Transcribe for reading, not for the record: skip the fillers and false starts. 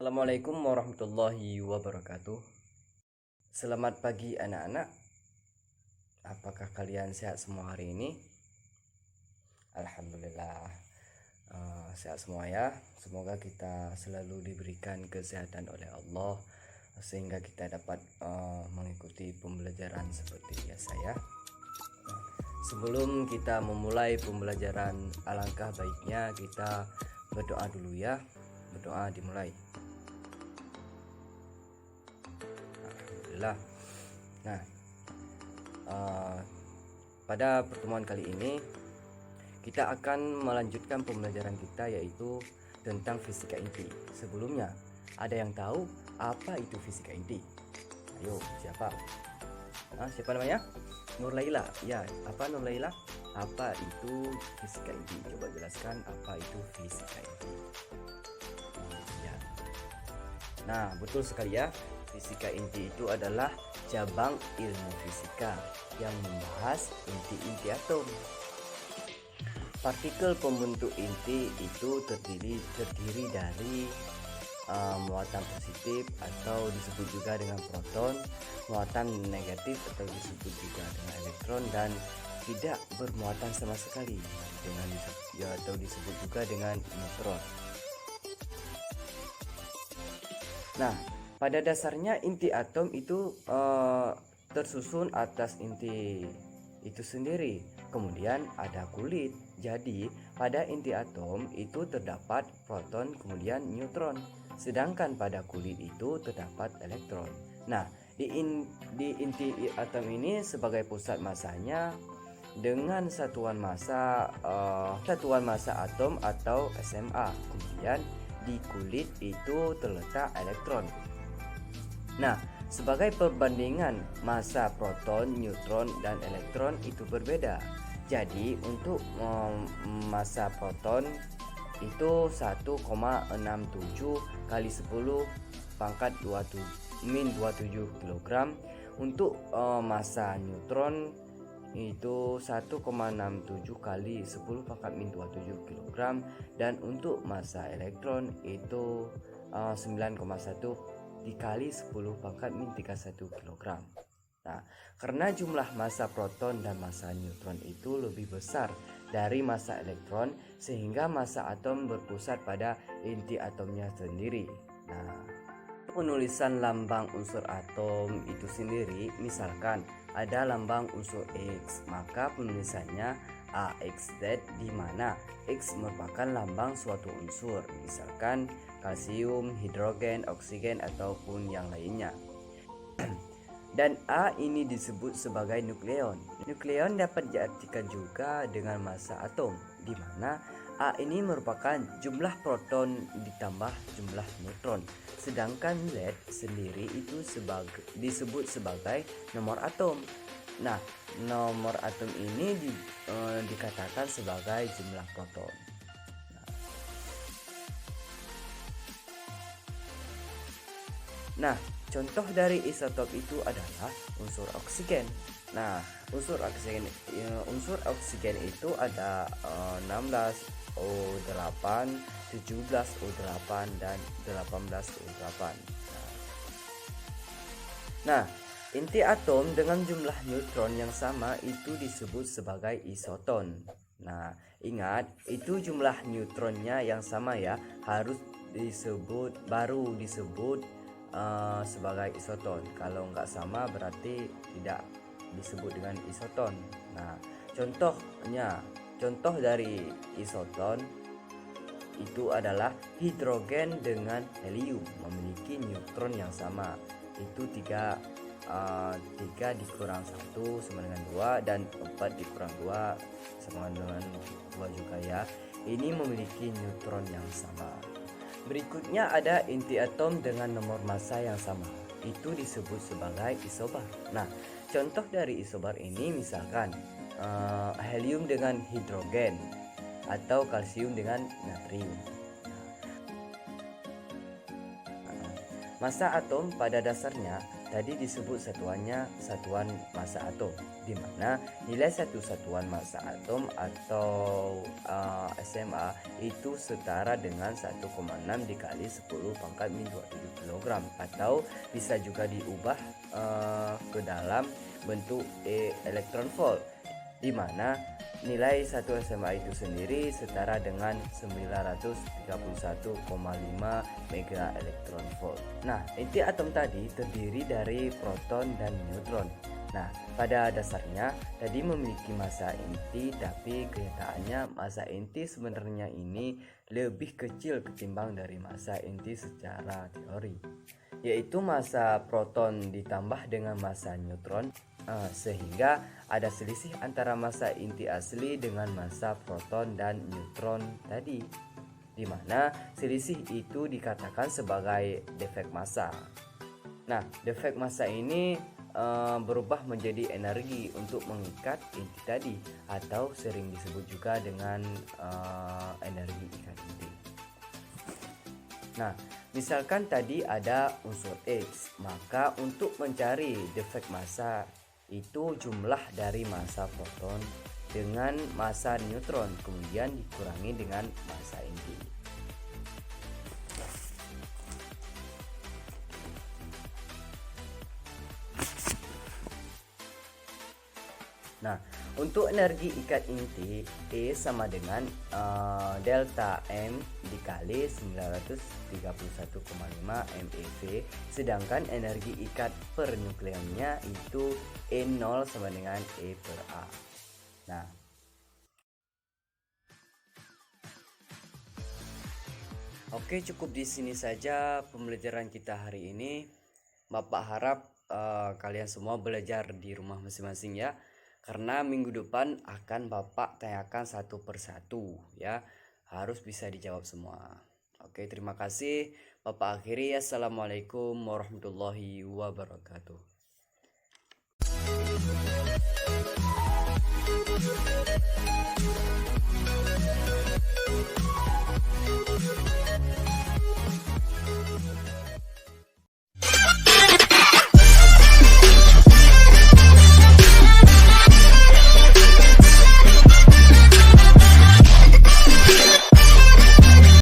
Assalamualaikum warahmatullahi wabarakatuh. Selamat pagi anak-anak. Apakah kalian sehat semua hari ini? Alhamdulillah, sehat semua ya. Semoga kita selalu diberikan kesehatan oleh Allah sehingga kita dapat mengikuti pembelajaran seperti biasa ya. Sebelum kita memulai pembelajaran, alangkah baiknya kita berdoa dulu ya. Berdoa dimulai. Alhamdulillah. Nah, pada pertemuan kali ini kita akan melanjutkan pembelajaran kita, yaitu tentang fisika inti. Sebelumnya, ada yang tahu apa itu fisika inti? Ayo, siapa? Siapa namanya? Nur Laila. Ya, apa Nur Laila? Apa itu fisika inti? Coba jelaskan apa itu fisika inti. Ya. Nah, betul sekali ya. Fisika inti itu adalah cabang ilmu fisika yang membahas inti-inti atom. Partikel pembentuk inti itu terdiri dari muatan positif atau disebut juga dengan proton, muatan negatif atau disebut juga dengan elektron, dan tidak bermuatan sama sekali atau disebut juga dengan neutron. Nah, pada dasarnya inti atom itu tersusun atas inti itu sendiri. Kemudian ada kulit. Jadi pada inti atom itu terdapat proton kemudian neutron. Sedangkan pada kulit itu terdapat elektron. Nah, di inti atom ini sebagai pusat masanya dengan satuan massa atom atau SMA. Kemudian di kulit itu terletak elektron. Nah, sebagai perbandingan massa proton, neutron, dan elektron itu berbeda. Jadi untuk massa proton itu 1,67 kali 10 pangkat 27 kg. Untuk massa neutron itu 1,67 kali 10 pangkat 27 kg, dan untuk massa elektron itu 9,1 dikali 10 pangkat min 31 kg. Nah, karena jumlah massa proton dan massa neutron itu lebih besar dari massa elektron, sehingga massa atom berpusat pada inti atomnya sendiri. Nah, penulisan lambang unsur atom itu sendiri, misalkan ada lambang unsur X, maka penulisannya AXZ, di mana X merupakan lambang suatu unsur, misalkan kalsium, hidrogen, oksigen, ataupun yang lainnya. Dan A ini disebut sebagai nukleon. Nukleon dapat diartikan juga dengan massa atom, di mana A ini merupakan jumlah proton ditambah jumlah neutron. Sedangkan Z sendiri itu disebut sebagai nomor atom. Nah, nomor atom ini dikatakan sebagai jumlah proton. Nah, contoh dari isotop itu adalah unsur oksigen. Nah, unsur oksigen itu ada 16O8, 17O8, dan 18O8. Nah, inti atom dengan jumlah neutron yang sama itu disebut sebagai isoton. Nah, ingat, itu jumlah neutronnya yang sama ya, harus baru disebut sebagai isoton. Kalau nggak sama berarti tidak disebut dengan isoton. Nah, contoh dari isoton itu adalah hidrogen dengan helium memiliki neutron yang sama, itu 3 dikurang 1 sama dengan 2, dan 4 dikurang 2 sama dengan 2 juga ya. Ini memiliki neutron yang sama. Berikutnya ada inti atom dengan nomor massa yang sama, itu disebut sebagai isobar. Nah, contoh dari isobar ini misalkan helium dengan hidrogen atau kalsium dengan natrium. Massa atom pada dasarnya tadi disebut satuannya satuan massa atom, di mana nilai satu satuan massa atom atau SMA itu setara dengan 1,6 dikali 10 pangkat min 27 kg, atau bisa juga diubah ke dalam bentuk elektron volt, di mana nilai 1 SMA itu sendiri setara dengan 931,5 mega elektron volt. Nah, inti atom tadi terdiri dari proton dan neutron. Nah, pada dasarnya tadi memiliki massa inti, tapi kenyataannya massa inti sebenarnya ini lebih kecil ketimbang dari massa inti secara teori, yaitu massa proton ditambah dengan massa neutron. Sehingga ada selisih antara massa inti asli dengan massa proton dan neutron tadi, di mana selisih itu dikatakan sebagai defek massa. Nah, defek massa ini berubah menjadi energi untuk mengikat inti tadi, atau sering disebut juga dengan energi ikat inti. Nah, misalkan tadi ada unsur X, maka untuk mencari defek massa itu jumlah dari massa proton dengan massa neutron kemudian dikurangi dengan massa inti. Nah, untuk energi ikat inti E sama dengan delta M dikali 931,5 MeV, sedangkan energi ikat per nukleonnya itu E0 sama dengan E per A. Nah, oke, cukup di sini saja pembelajaran kita hari ini. Bapak harap kalian semua belajar di rumah masing-masing ya, karena minggu depan akan Bapak tanyakan satu persatu ya, harus bisa dijawab semua. Oke, terima kasih. Bapak akhiri, assalamualaikum warahmatullahi wabarakatuh.